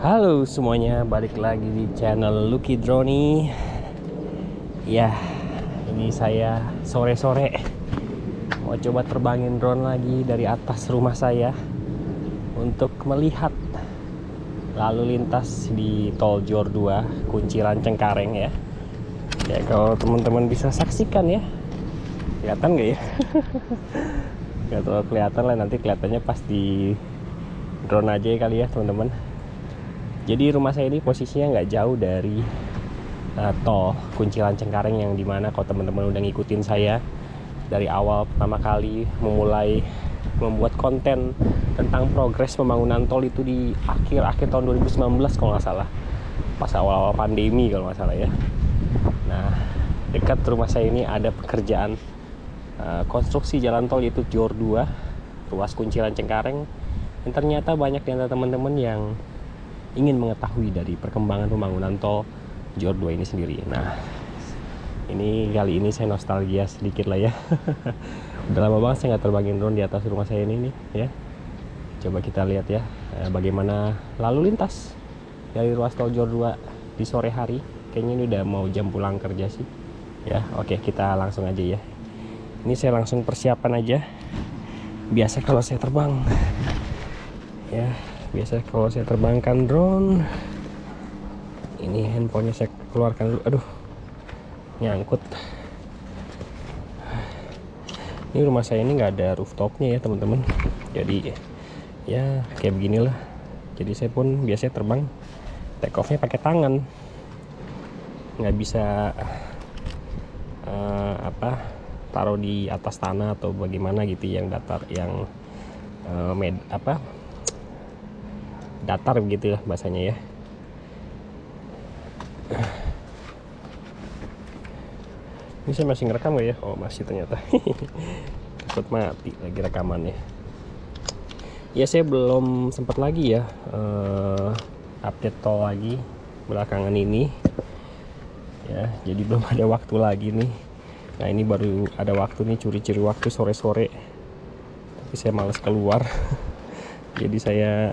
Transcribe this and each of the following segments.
Halo semuanya, balik lagi di channel Lucky Droni. Ya, ini saya sore-sore mau coba terbangin drone lagi dari atas rumah saya untuk melihat lalu lintas di Tol Jor 2 Kunciran Cengkareng ya. Ya, kalau teman-teman bisa saksikan ya. Kelihatan nggak ya? Nggak terlalu kelihatan lah, nanti kelihatannya pas di drone aja kali ya teman-teman. Jadi rumah saya ini posisinya nggak jauh dari tol Kunciran Cengkareng, yang dimana kalau teman-teman udah ngikutin saya dari awal pertama kali memulai membuat konten tentang progres pembangunan tol itu di akhir tahun 2019 kalau nggak salah, pas awal-awal pandemi kalau nggak salah ya. Nah, dekat rumah saya ini ada pekerjaan konstruksi jalan tol, yaitu Jor 2 ruas Kunciran Cengkareng, dan ternyata banyak di antara teman-teman yang ingin mengetahui dari perkembangan pembangunan tol Jor 2 ini sendiri. Nah, ini kali ini saya nostalgia sedikit lah ya. Udah lama banget saya nggak terbangin drone di atas rumah saya ini nih ya. Coba kita lihat ya bagaimana lalu lintas dari ruas tol Jor 2 di sore hari. Kayaknya ini udah mau jam pulang kerja sih ya. Oke, kita langsung aja ya. Ini saya langsung persiapan aja. Biasa kalau saya terbang ya, biasa kalau saya terbangkan drone, ini handphonenya saya keluarkan dulu. Aduh, nyangkut. Ini rumah saya ini nggak ada rooftopnya ya teman-teman, jadi ya kayak beginilah. Jadi saya pun biasanya terbang take off-nya pakai tangan, nggak bisa taruh di atas tanah atau bagaimana gitu, yang datar, yang datar begitu ya bahasanya ya. Ini saya masih ngerekam gak ya? Oh, masih ternyata. Takut mati lagi rekamannya. Ya, saya belum sempat lagi ya update tol lagi belakangan ini ya, jadi belum ada waktu lagi nih. Nah, ini baru ada waktu nih, curi-curi waktu sore-sore, tapi saya males keluar. Jadi saya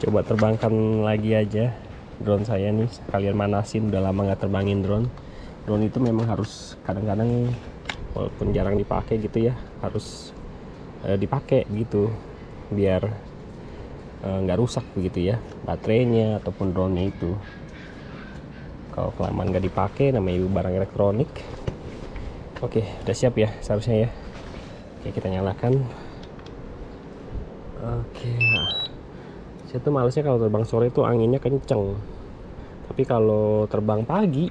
coba terbangkan lagi aja drone saya nih, sekalian manasin. Udah lama nggak terbangin drone. Drone itu memang harus kadang-kadang, walaupun jarang dipakai gitu ya, harus dipakai gitu biar nggak rusak begitu ya baterainya ataupun drone-nya itu. Kalau kelamaan nggak dipakai, namanya barang elektronik. Oke, udah siap ya seharusnya ya. Oke, kita nyalakan. Oke, nah, saya tuh malesnya kalau terbang sore itu anginnya kenceng, tapi kalau terbang pagi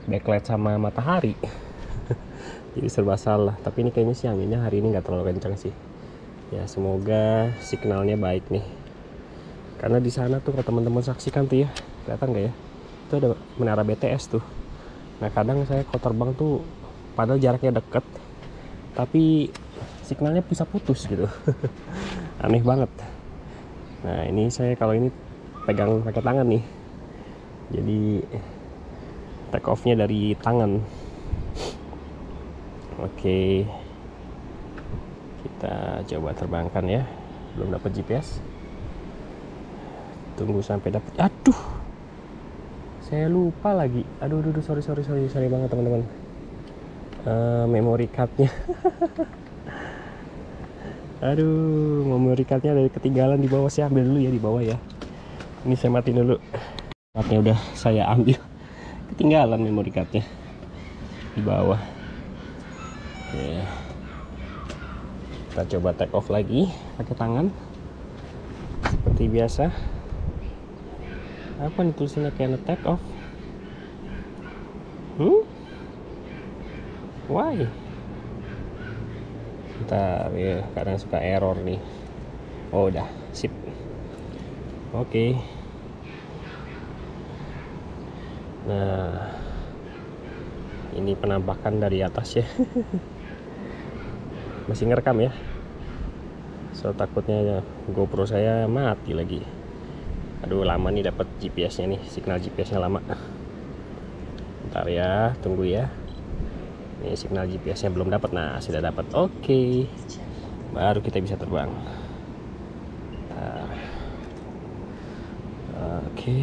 backlight sama matahari jadi serba salah. Tapi ini kayaknya sih anginnya hari ini nggak terlalu kencang sih ya. Semoga signalnya baik nih, karena di sana tuh kalau teman-teman saksikan tuh ya, kelihatan nggak ya, itu ada menara BTS tuh. Nah, kadang saya kalau terbang tuh padahal jaraknya deket, tapi signalnya bisa putus gitu. Aneh banget. Nah, ini saya kalau ini pegang pakai tangan nih, jadi take off-nya dari tangan. Oke, kita coba terbangkan ya. Belum dapat GPS, tunggu sampai dapat. Aduh, saya lupa lagi. Aduh, sorry banget teman-teman. Memory card-nya. Aduh, memory card-nya dari ketinggalan di bawah. Saya ambil dulu ya di bawah ya. Ini saya matiin dulu. Card-nya udah saya ambil. Ketinggalan memory card-nya di bawah. Oke. Kita coba take off lagi pakai tangan seperti biasa. Apa nih tulisannya kayak take off? Why? Bentar ya, kadang suka error nih. Oh, udah sip. Oke. Nah, ini penampakan dari atas ya. Masih ngerekam ya. So takutnya GoPro saya mati lagi. Aduh, lama nih dapat GPS-nya nih, signal GPS-nya lama. Bentar ya, tunggu ya. Ini signal GPS-nya belum dapat. Nah, sudah dapat. Oke. Baru kita bisa terbang. Nah. Oke.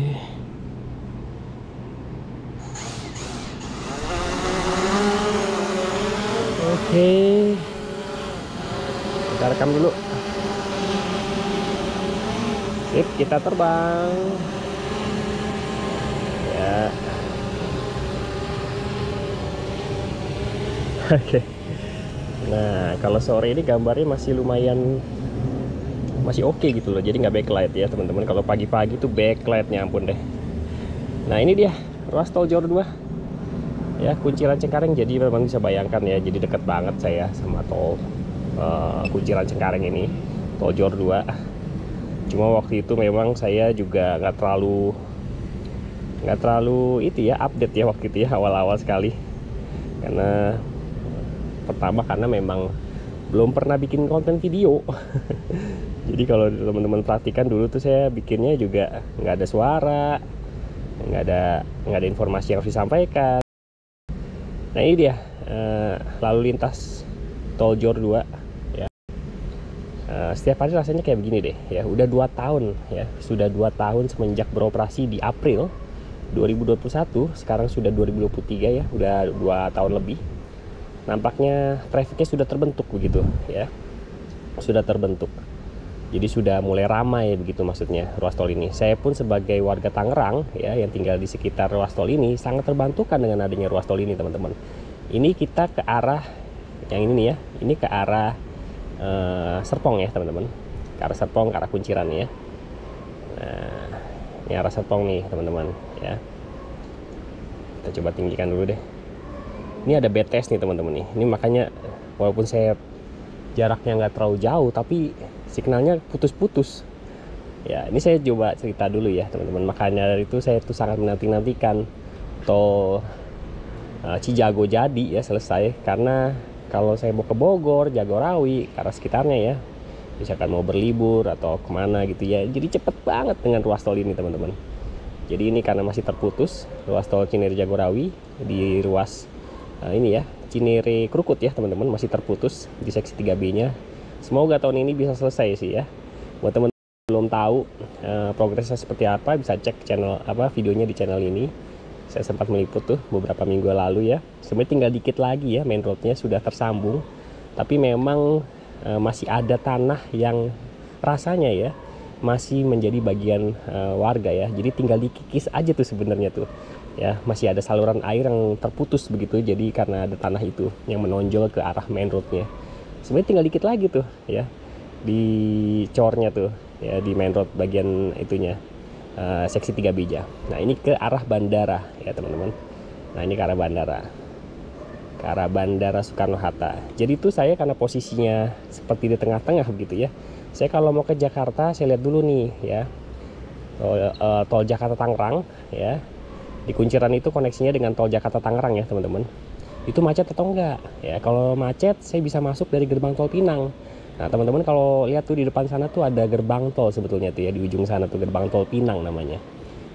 Oke. Kita rekam dulu. Sip, kita terbang. Ya. Oke. Nah, kalau sore ini gambarnya masih lumayan, masih oke gitu loh. Jadi nggak backlight ya teman-teman. Kalau pagi-pagi tuh backlightnya ampun deh. Nah, ini dia ruas tol Jor 2 ya, Kunciran Cengkareng. Jadi memang bisa bayangkan ya, jadi deket banget saya sama tol Kunciran Cengkareng ini, tol Jor 2. Cuma waktu itu memang saya juga nggak terlalu itu ya, update ya waktu itu ya, awal-awal sekali. Karena pertama karena memang belum pernah bikin konten video. Jadi kalau teman-teman perhatikan dulu tuh saya bikinnya juga nggak ada suara, nggak ada informasi yang harus disampaikan. Nah, ini dia lalu lintas tol Jor 2 ya. Setiap hari rasanya kayak begini deh ya. Udah 2 tahun ya, sudah 2 tahun semenjak beroperasi di April 2021. Sekarang sudah 2023 ya, udah 2 tahun lebih. Nampaknya trafficnya sudah terbentuk begitu ya, sudah terbentuk. Jadi sudah mulai ramai begitu maksudnya ruas tol ini. Saya pun sebagai warga Tangerang ya, yang tinggal di sekitar ruas tol ini, sangat terbantukan dengan adanya ruas tol ini teman-teman. Ini kita ke arah yang ini nih ya, ini ke arah Serpong ya teman-teman, ke arah Serpong, ke arah Kunciran ya. Nah, ini arah Serpong nih teman-teman ya. Kita coba tinggikan dulu deh. Ini ada BTS nih teman-teman nih. Ini makanya walaupun saya jaraknya nggak terlalu jauh, tapi signalnya putus-putus. Ya, ini saya coba cerita dulu ya teman-teman. Makanya dari itu saya tuh sangat menanti-nantikan tol Cijago jadi ya selesai. Karena kalau saya mau ke Bogor, Jagorawi, ke arah sekitarnya ya, misalkan mau berlibur atau kemana gitu ya, jadi cepet banget dengan ruas tol ini teman-teman. Jadi ini karena masih terputus ruas tol Cinere Jagorawi di ruas ini ya, Cinere Krukut ya teman-teman, masih terputus di seksi 3B nya. Semoga tahun ini bisa selesai sih ya. Buat teman-teman belum tahu progresnya seperti apa, bisa cek channel videonya di channel ini. Saya sempat meliput tuh beberapa minggu lalu ya. Sebenarnya tinggal dikit lagi ya, main roadnya sudah tersambung. Tapi memang masih ada tanah yang rasanya ya masih menjadi bagian warga ya. Jadi tinggal dikikis aja tuh sebenarnya tuh. Ya, masih ada saluran air yang terputus begitu. Jadi karena ada tanah itu yang menonjol ke arah main roadnya. Sebenarnya tinggal dikit lagi tuh ya, di cornya tuh ya, di main road bagian itunya, seksi 3 Bija. Nah, ini ke arah bandara ya teman-teman. Nah, ini ke arah bandara Soekarno-Hatta. Jadi itu saya karena posisinya seperti di tengah-tengah begitu ya. Saya kalau mau ke Jakarta, saya lihat dulu nih ya, tol Jakarta Tangerang ya. Di Kunciran itu koneksinya dengan tol Jakarta Tangerang ya teman-teman. Itu macet atau enggak ya? Kalau macet saya bisa masuk dari gerbang tol Pinang. Nah teman-teman kalau lihat tuh di depan sana tuh ada gerbang tol sebetulnya tuh ya, di ujung sana tuh gerbang tol Pinang namanya.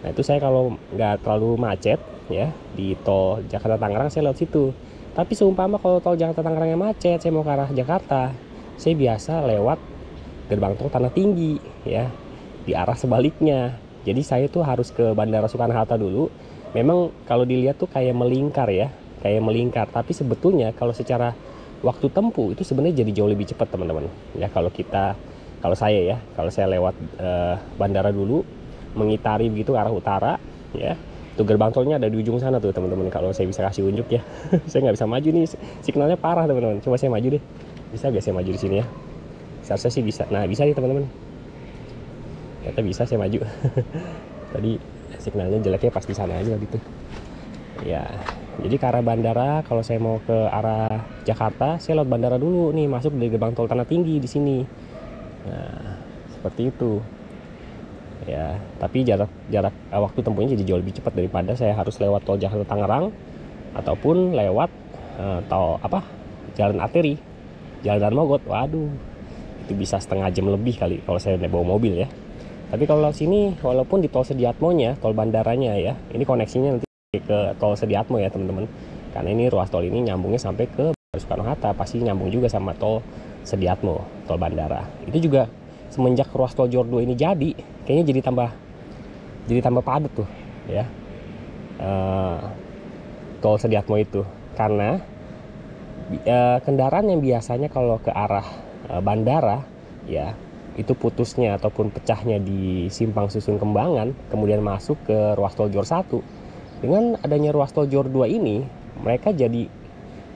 Nah itu saya kalau nggak terlalu macet ya di tol Jakarta Tangerang saya lewat situ. Tapi seumpama kalau tol Jakarta Tangerangnya macet, saya mau ke arah Jakarta, saya biasa lewat gerbang tol Tanah Tinggi ya, di arah sebaliknya. Jadi saya tuh harus ke Bandara Soekarno-Hatta dulu. Memang kalau dilihat tuh kayak melingkar ya, kayak melingkar. Tapi sebetulnya kalau secara waktu tempuh itu sebenarnya jadi jauh lebih cepat teman-teman. Ya kalau saya lewat bandara dulu, mengitari begitu ke arah utara, ya. Tuh gerbang tolnya ada di ujung sana tuh teman-teman. Kalau saya bisa kasih unjuk ya, saya nggak bisa maju nih, signalnya parah teman-teman. Coba saya maju deh, bisa nggak saya maju di sini ya? Seharusnya sih bisa. Nah bisa nih teman-teman. Ternyata bisa saya maju. Tadi signalnya jeleknya pas di sana aja gitu ya. Jadi ke arah bandara, kalau saya mau ke arah Jakarta, saya lewat bandara dulu nih, masuk dari gerbang tol Tanah Tinggi di sini. Nah seperti itu ya. Tapi jarak waktu tempuhnya jadi jauh lebih cepat daripada saya harus lewat tol Jakarta Tangerang ataupun lewat jalan arteri, jalan Darmogot. Waduh, itu bisa setengah jam lebih kali kalau saya bawa mobil ya. Tapi kalau lewat sini, walaupun di tol Sediatmonya, tol bandaranya ya, ini koneksinya nanti ke tol Sediatmo ya teman-teman. Karena ini ruas tol ini nyambungnya sampai ke Soekarno-Hatta, pasti nyambung juga sama tol Sediatmo, tol bandara. Itu juga semenjak ruas tol Jor 2 ini jadi, kayaknya jadi tambah padat tuh ya, tol Sediatmo itu, karena kendaraan yang biasanya kalau ke arah bandara ya itu putusnya ataupun pecahnya di simpang susun Kembangan, kemudian masuk ke ruas tol Jor 1. Dengan adanya ruas tol Jor 2 ini, mereka jadi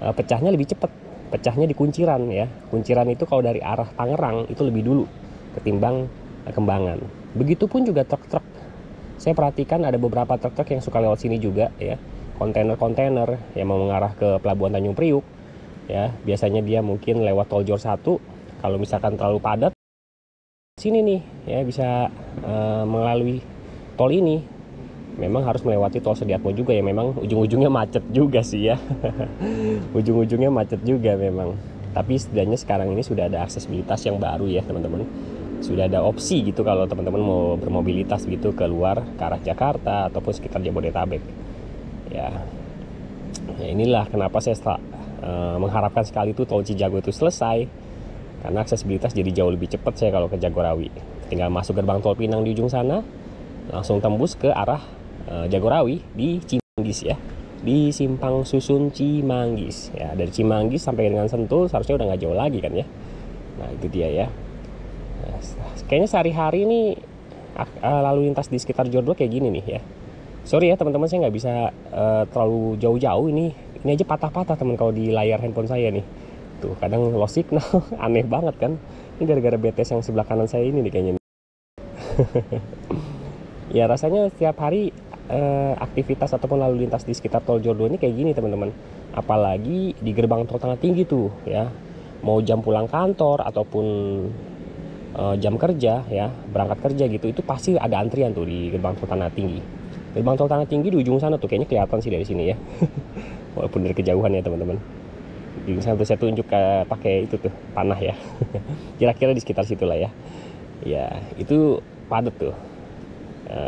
pecahnya lebih cepat, pecahnya di Kunciran ya. Kunciran itu kalau dari arah Tangerang itu lebih dulu ketimbang Kembangan. Begitupun juga truk-truk. Saya perhatikan ada beberapa truk-truk yang suka lewat sini juga ya, kontainer-kontainer yang mau mengarah ke Pelabuhan Tanjung Priuk ya. Biasanya dia mungkin lewat tol Jor 1. Kalau misalkan terlalu padat, sini nih ya bisa melalui tol ini. Memang harus melewati tol Sediatmo juga ya, memang ujung-ujungnya macet juga sih ya. Ujung-ujungnya macet juga memang. Tapi setidaknya sekarang ini sudah ada aksesibilitas yang baru ya teman-teman. Sudah ada opsi gitu kalau teman-teman mau bermobilitas gitu keluar ke arah Jakarta ataupun sekitar Jabodetabek. Ya inilah kenapa saya mengharapkan sekali itu tol Cijago itu selesai, karena aksesibilitas jadi jauh lebih cepat saya kalau ke Jagorawi. Tinggal masuk gerbang tol Pinang di ujung sana, langsung tembus ke arah Jagorawi di Cimanggis ya, di simpang susun Cimanggis ya. Dari Cimanggis sampai dengan Sentul seharusnya udah nggak jauh lagi kan ya. Nah itu dia ya. Nah, kayaknya sehari-hari ini lalu lintas di sekitar Jor 2 kayak gini nih ya. Sorry ya teman-teman, saya nggak bisa terlalu jauh-jauh. Ini aja patah-patah teman kalau di layar handphone saya nih. Tuh kadang lost signal. Aneh banget kan. Ini gara-gara BTS yang sebelah kanan saya ini nih kayaknya. Ya rasanya setiap hari aktivitas ataupun lalu lintas di sekitar tol Jor 2 ini kayak gini teman-teman. Apalagi di gerbang tol Tanah Tinggi tuh ya. Mau jam pulang kantor ataupun jam kerja ya, berangkat kerja gitu, itu pasti ada antrian tuh di gerbang tol Tanah Tinggi. Gerbang tol Tanah Tinggi di ujung sana tuh, kayaknya kelihatan sih dari sini ya. Walaupun dari kejauhan ya teman-teman. Di sana tuh saya tunjuk pakai itu tuh panah ya. Kira-kira di sekitar situlah ya. Ya itu padat tuh.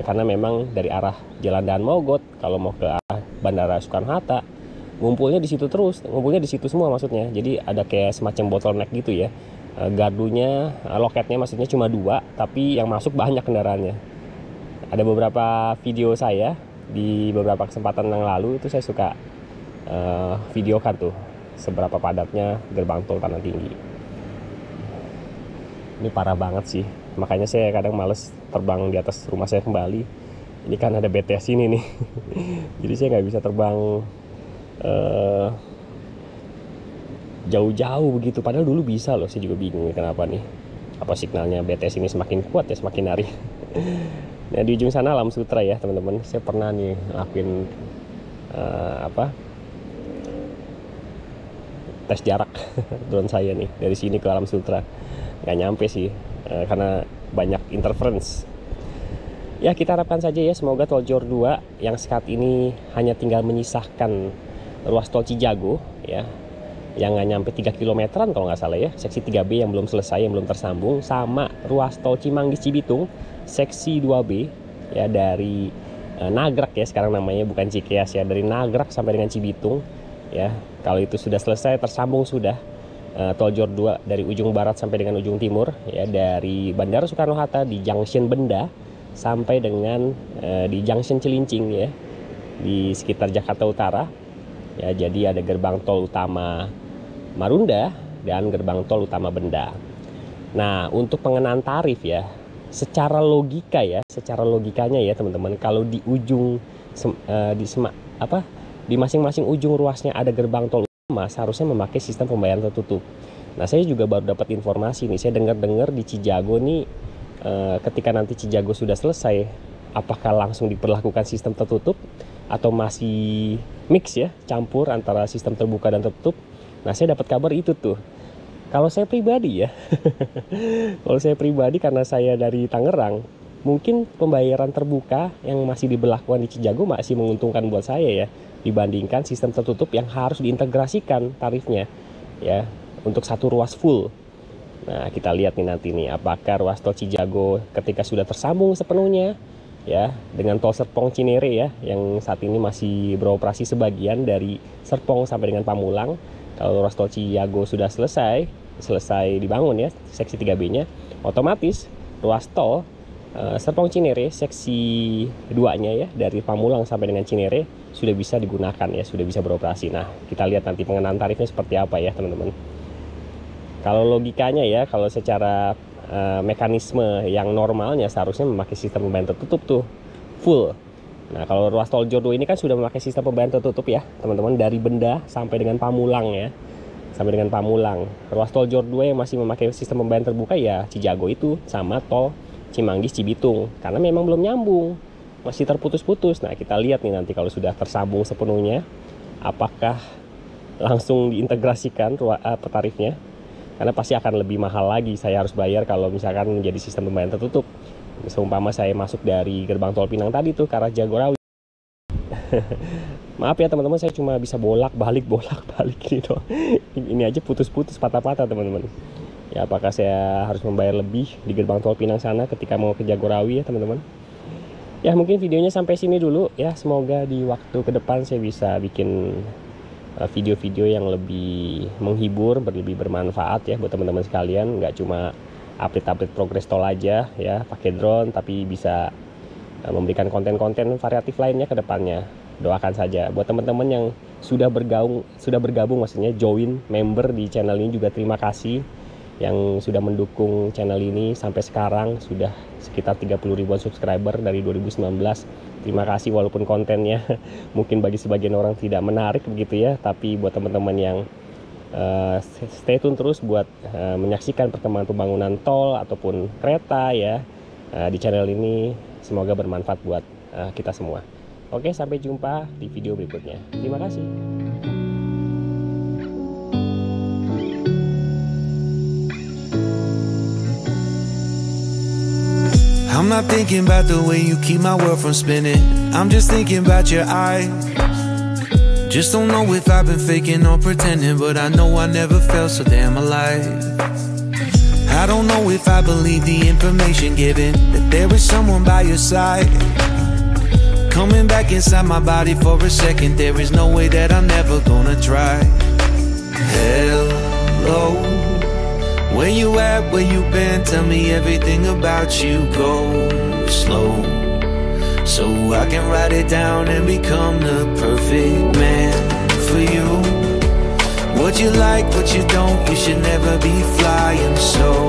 Karena memang dari arah Jalan Daan Mogot kalau mau ke arah Bandara Soekarno-Hatta ngumpulnya di situ terus, ngumpulnya di situ semua maksudnya. Jadi ada kayak semacam bottleneck gitu ya. Gardunya, loketnya maksudnya cuma 2, tapi yang masuk banyak kendaraannya. Ada beberapa video saya di beberapa kesempatan yang lalu itu saya suka videokan tuh seberapa padatnya gerbang tol Tanah Tinggi. Ini parah banget sih, makanya saya kadang males terbang di atas rumah saya kembali. Ini kan ada BTS ini nih. Jadi saya nggak bisa terbang jauh-jauh begitu, padahal dulu bisa loh. Saya juga bingung kenapa nih, apa signalnya BTS ini semakin kuat ya semakin hari. Nah di ujung sana Alam Sutra ya teman-teman, saya pernah nih ngelakuin tes jarak drone saya nih dari sini ke Alam Sutra. Nggak nyampe sih karena banyak interference. Ya kita harapkan saja ya, semoga tol Jor 2 yang saat ini hanya tinggal menyisahkan ruas tol Cijago ya, yang nggak nyampe 3 kilometeran kalau nggak salah ya, seksi 3B yang belum selesai, yang belum tersambung, sama ruas tol Cimanggis Cibitung seksi 2B ya, dari Nagrek ya sekarang namanya, bukan Cikeas ya, dari Nagrek sampai dengan Cibitung ya. Kalau itu sudah selesai tersambung sudah tol Jor 2 dari ujung barat sampai dengan ujung timur ya, dari Bandara Soekarno-Hatta di Junction Benda sampai dengan di Junction Cilincing ya, di sekitar Jakarta Utara ya. Jadi ada gerbang tol utama Marunda dan gerbang tol utama Benda. Nah untuk pengenaan tarif ya, secara logikanya ya teman-teman, kalau di ujung di masing-masing ujung ruasnya ada gerbang tol utama, seharusnya memakai sistem pembayaran tertutup. Nah saya juga baru dapat informasi nih, saya dengar di Cijago nih, ketika nanti Cijago sudah selesai, apakah langsung diperlakukan sistem tertutup atau masih mix ya, campur antara sistem terbuka dan tertutup. Nah saya dapat kabar itu tuh. Kalau saya pribadi ya, kalau saya pribadi karena saya dari Tangerang, mungkin pembayaran terbuka yang masih diberlakukan di Cijago masih menguntungkan buat saya ya, dibandingkan sistem tertutup yang harus diintegrasikan tarifnya ya untuk satu ruas full. Nah kita lihat nih nanti nih, apakah ruas tol Cijago ketika sudah tersambung sepenuhnya ya dengan tol Serpong Cinere ya, yang saat ini masih beroperasi sebagian dari Serpong sampai dengan Pamulang. Kalau ruas tol Cijago sudah selesai dibangun ya seksi 3B-nya, otomatis ruas tol Serpong Cinere seksi 2-nya ya, dari Pamulang sampai dengan Cinere sudah bisa digunakan ya, sudah bisa beroperasi. Nah, kita lihat nanti pengenaan tarifnya seperti apa ya teman-teman. Kalau logikanya ya, kalau secara mekanisme yang normalnya seharusnya memakai sistem pembayaran tertutup tuh full. Nah, kalau ruas tol Jor 2 ini kan sudah memakai sistem pembayaran tertutup ya teman-teman, dari Benda sampai dengan Pamulang ya, sampai dengan Pamulang. Ruas tol Jor 2 yang masih memakai sistem pembayaran terbuka ya Cijago itu sama tol Cimanggis Cibitung, karena memang belum nyambung, masih terputus-putus. Nah, kita lihat nih nanti kalau sudah tersambung sepenuhnya, apakah langsung diintegrasikan tarifnya, karena pasti akan lebih mahal lagi saya harus bayar kalau misalkan menjadi sistem pembayaran tertutup. Seumpama saya masuk dari gerbang tol Pinang tadi tuh ke arah Jagorawi. Maaf ya teman-teman, saya cuma bisa bolak-balik ini doang. Ini aja putus-putus, patah-patah teman-teman. Ya, apakah saya harus membayar lebih di gerbang tol Pinang sana ketika mau ke Jagorawi ya teman-teman. Ya, mungkin videonya sampai sini dulu ya. Semoga di waktu ke depan saya bisa bikin video-video yang lebih menghibur, lebih bermanfaat ya buat teman-teman sekalian. Nggak cuma update-update progres tol aja ya pakai drone, tapi bisa memberikan konten-konten variatif lainnya ke depannya. Doakan saja buat teman-teman yang sudah bergabung maksudnya join member di channel ini, juga terima kasih yang sudah mendukung channel ini sampai sekarang, sudah sekitar 30 ribuan subscriber dari 2019. Terima kasih, walaupun kontennya mungkin bagi sebagian orang tidak menarik begitu ya, tapi buat teman-teman yang stay tune terus buat menyaksikan perkembangan pembangunan tol ataupun kereta ya di channel ini, semoga bermanfaat buat kita semua. Oke, sampai jumpa di video berikutnya. Terima kasih. I'm not thinking about the way you keep my world from spinning. I'm just thinking about your eyes. Just don't know if I've been faking or pretending, but I know I never felt so damn alive. I don't know if I believe the information given, that there is someone by your side. Coming back inside my body for a second, there is no way that I'm never gonna try. Hello, where you at, where you been, tell me everything about you. Go slow, so I can write it down and become the perfect man for you. What you like, what you don't, you should never be flying so